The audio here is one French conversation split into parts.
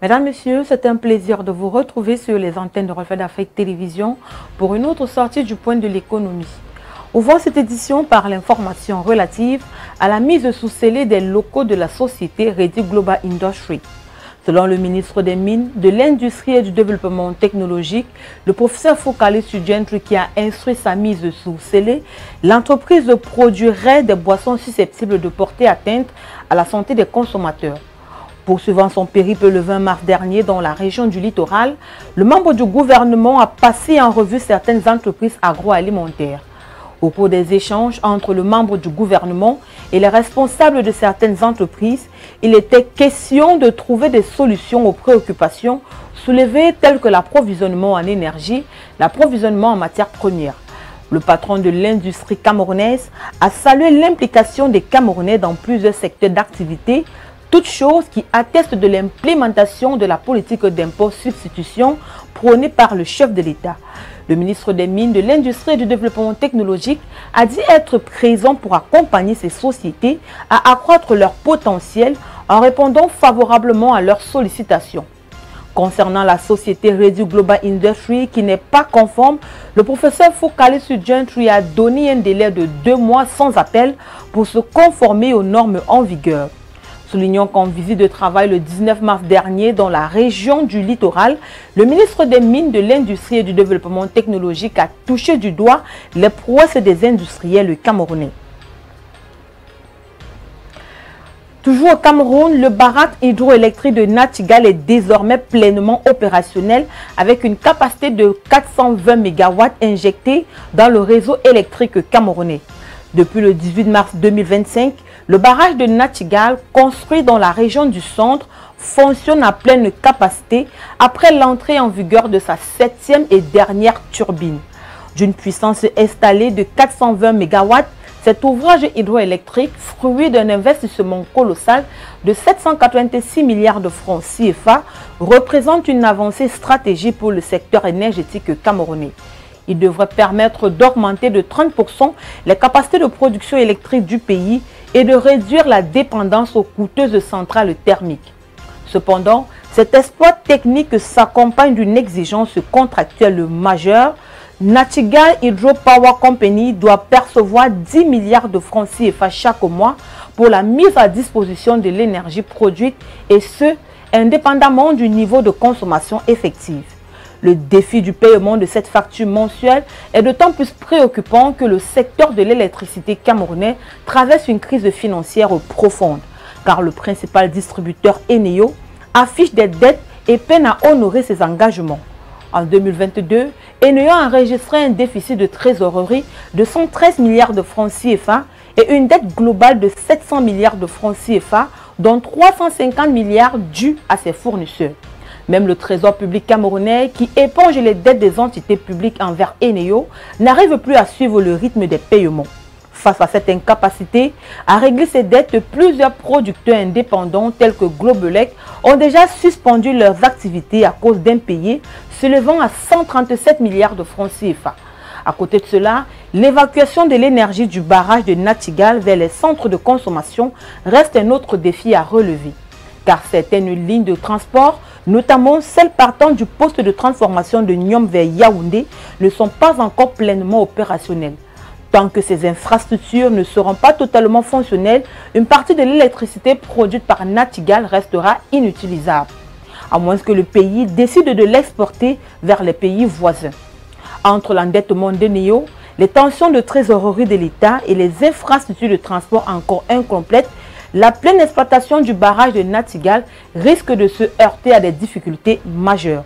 Mesdames, Messieurs, c'est un plaisir de vous retrouver sur les antennes de Reflet d'Afrique Télévision pour une autre sortie du point de l'économie. Ouvrons cette édition par l'information relative à la mise sous scellé des locaux de la société Ready Global Industries. Selon le ministre des Mines, de l'Industrie et du Développement technologique, le professeur Focalé Gentry qui a instruit sa mise sous scellé, l'entreprise produirait des boissons susceptibles de porter atteinte à la santé des consommateurs. Poursuivant son périple le 20 mars dernier dans la région du littoral, le membre du gouvernement a passé en revue certaines entreprises agroalimentaires. Au cours des échanges entre le membre du gouvernement et les responsables de certaines entreprises, il était question de trouver des solutions aux préoccupations soulevées telles que l'approvisionnement en énergie, l'approvisionnement en matières premières. Le patron de l'industrie camerounaise a salué l'implication des Camerounais dans plusieurs secteurs d'activité, toutes choses qui attestent de l'implémentation de la politique d'impôt-substitution prônée par le chef de l'État. Le ministre des Mines, de l'Industrie et du Développement technologique a dit être présent pour accompagner ces sociétés à accroître leur potentiel en répondant favorablement à leurs sollicitations. Concernant la société Ready Global Industries qui n'est pas conforme, le professeur Focalé Gentry a donné un délai de 2 mois sans appel pour se conformer aux normes en vigueur. Soulignant qu'en visite de travail le 19 mars dernier dans la région du littoral, le ministre des Mines, de l'Industrie et du Développement technologique a touché du doigt les prouesses des industriels camerounais. Toujours au Cameroun, le barrage hydroélectrique de Nachtigal est désormais pleinement opérationnel avec une capacité de 420 MW injectés dans le réseau électrique camerounais. Depuis le 18 mars 2025, le barrage de Nachtigal, construit dans la région du centre, fonctionne à pleine capacité après l'entrée en vigueur de sa 7e et dernière turbine. D'une puissance installée de 420 MW, cet ouvrage hydroélectrique, fruit d'un investissement colossal de 786 milliards de francs CFA, représente une avancée stratégique pour le secteur énergétique camerounais. Il devrait permettre d'augmenter de 30% les capacités de production électrique du pays et de réduire la dépendance aux coûteuses centrales thermiques. Cependant, cet exploit technique s'accompagne d'une exigence contractuelle majeure. Nachtigal Hydropower Company doit percevoir 10 milliards de francs CFA chaque mois pour la mise à disposition de l'énergie produite et ce, indépendamment du niveau de consommation effective. Le défi du paiement de cette facture mensuelle est d'autant plus préoccupant que le secteur de l'électricité camerounais traverse une crise financière profonde, car le principal distributeur Eneo affiche des dettes et peine à honorer ses engagements. En 2022, Eneo a enregistré un déficit de trésorerie de 113 milliards de francs CFA et une dette globale de 700 milliards de francs CFA, dont 350 milliards dus à ses fournisseurs. Même le trésor public camerounais, qui éponge les dettes des entités publiques envers Eneo, n'arrive plus à suivre le rythme des paiements. Face à cette incapacité à régler ces dettes, plusieurs producteurs indépendants tels que Globelec ont déjà suspendu leurs activités à cause d'impayés s'élevant à 137 milliards de francs CFA. À côté de cela, l'évacuation de l'énergie du barrage de Nachtigal vers les centres de consommation reste un autre défi à relever, car certaines lignes de transport, notamment celles partant du poste de transformation de Niom vers Yaoundé, ne sont pas encore pleinement opérationnelles. Tant que ces infrastructures ne seront pas totalement fonctionnelles, une partie de l'électricité produite par Nachtigal restera inutilisable, à moins que le pays décide de l'exporter vers les pays voisins. Entre l'endettement d'Eneo, les tensions de trésorerie de l'État et les infrastructures de transport encore incomplètes, la pleine exploitation du barrage de Nachtigal risque de se heurter à des difficultés majeures.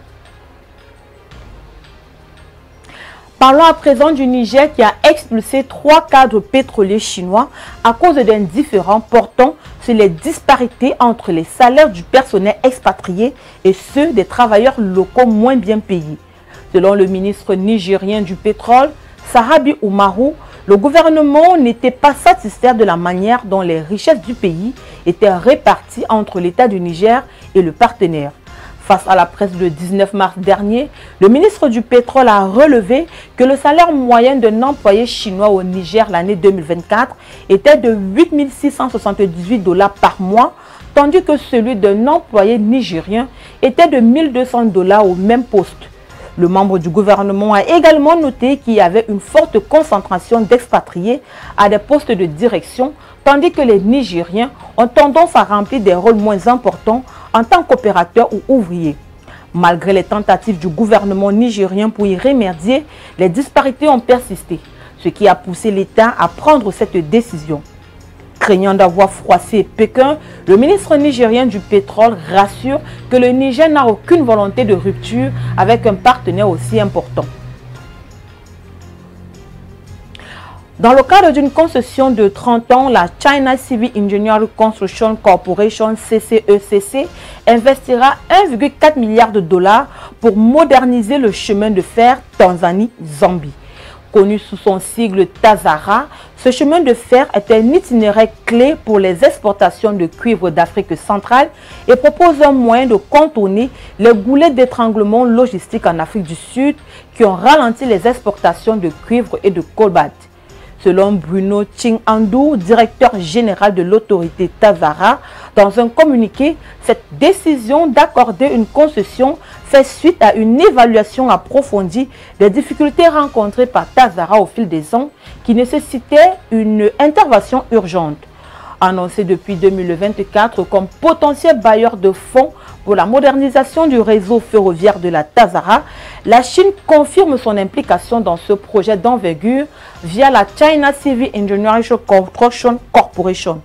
Parlons à présent du Niger qui a expulsé 3 cadres pétroliers chinois à cause d'un différend portant sur les disparités entre les salaires du personnel expatrié et ceux des travailleurs locaux moins bien payés. Selon le ministre nigérien du pétrole, Sahabi Oumarou, le gouvernement n'était pas satisfait de la manière dont les richesses du pays étaient réparties entre l'État du Niger et le partenaire. Face à la presse le 19 mars dernier, le ministre du Pétrole a relevé que le salaire moyen d'un employé chinois au Niger l'année 2024 était de 8 678 $ par mois, tandis que celui d'un employé nigérien était de 1 200 $ au même poste. Le membre du gouvernement a également noté qu'il y avait une forte concentration d'expatriés à des postes de direction, tandis que les Nigériens ont tendance à remplir des rôles moins importants en tant qu'opérateurs ou ouvriers. Malgré les tentatives du gouvernement nigérien pour y remédier, les disparités ont persisté, ce qui a poussé l'État à prendre cette décision. Craignant d'avoir froissé Pékin, le ministre nigérien du pétrole rassure que le Niger n'a aucune volonté de rupture avec un partenaire aussi important. Dans le cadre d'une concession de 30 ans, la China Civil Engineering Construction Corporation CCECC investira 1,4 milliard de $ pour moderniser le chemin de fer Tanzanie-Zambie. Connu sous son sigle TAZARA, ce chemin de fer est un itinéraire clé pour les exportations de cuivre d'Afrique centrale et propose un moyen de contourner les goulets d'étranglement logistique en Afrique du Sud qui ont ralenti les exportations de cuivre et de cobalt. Selon Bruno Ching-Andou, directeur général de l'autorité TAZARA, dans un communiqué, cette décision d'accorder une concession fait suite à une évaluation approfondie des difficultés rencontrées par TAZARA au fil des ans qui nécessitaient une intervention urgente. Annoncé depuis 2024 comme potentiel bailleur de fonds pour la modernisation du réseau ferroviaire de la TAZARA, la Chine confirme son implication dans ce projet d'envergure via la China Civil Engineering Construction Corporation.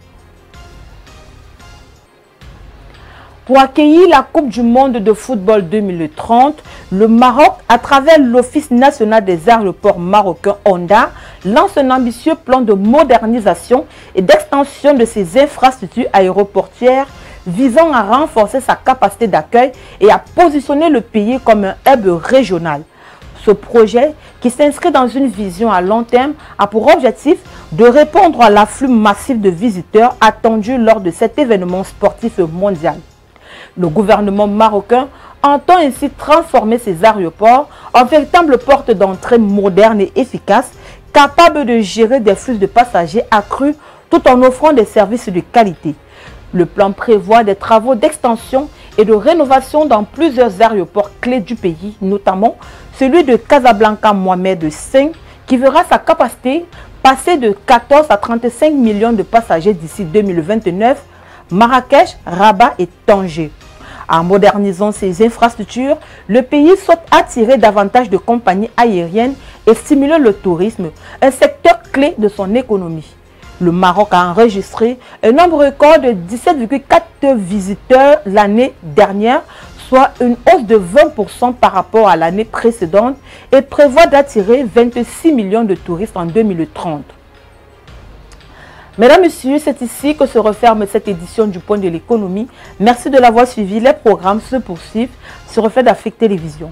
Pour accueillir la Coupe du monde de football 2030, le Maroc, à travers l'Office national des aéroports marocains Honda, lance un ambitieux plan de modernisation et d'extension de ses infrastructures aéroportuaires visant à renforcer sa capacité d'accueil et à positionner le pays comme un hub régional. Ce projet, qui s'inscrit dans une vision à long terme, a pour objectif de répondre à l'afflux massif de visiteurs attendus lors de cet événement sportif mondial. Le gouvernement marocain entend ainsi transformer ses aéroports en véritables portes d'entrée modernes et efficaces, capables de gérer des flux de passagers accrus tout en offrant des services de qualité. Le plan prévoit des travaux d'extension et de rénovation dans plusieurs aéroports clés du pays, notamment celui de Casablanca-Mohamed V, qui verra sa capacité passer de 14 à 35 millions de passagers d'ici 2029, Marrakech, Rabat et Tanger. En modernisant ses infrastructures, le pays souhaite attirer davantage de compagnies aériennes et stimuler le tourisme, un secteur clé de son économie. Le Maroc a enregistré un nombre record de 17,4 visiteurs l'année dernière, soit une hausse de 20% par rapport à l'année précédente et prévoit d'attirer 26 millions de touristes en 2030. Mesdames, Messieurs, c'est ici que se referme cette édition du Point de l'économie. Merci de l'avoir suivi. Les programmes se poursuivent sur Reflet d'Afrique Télévision.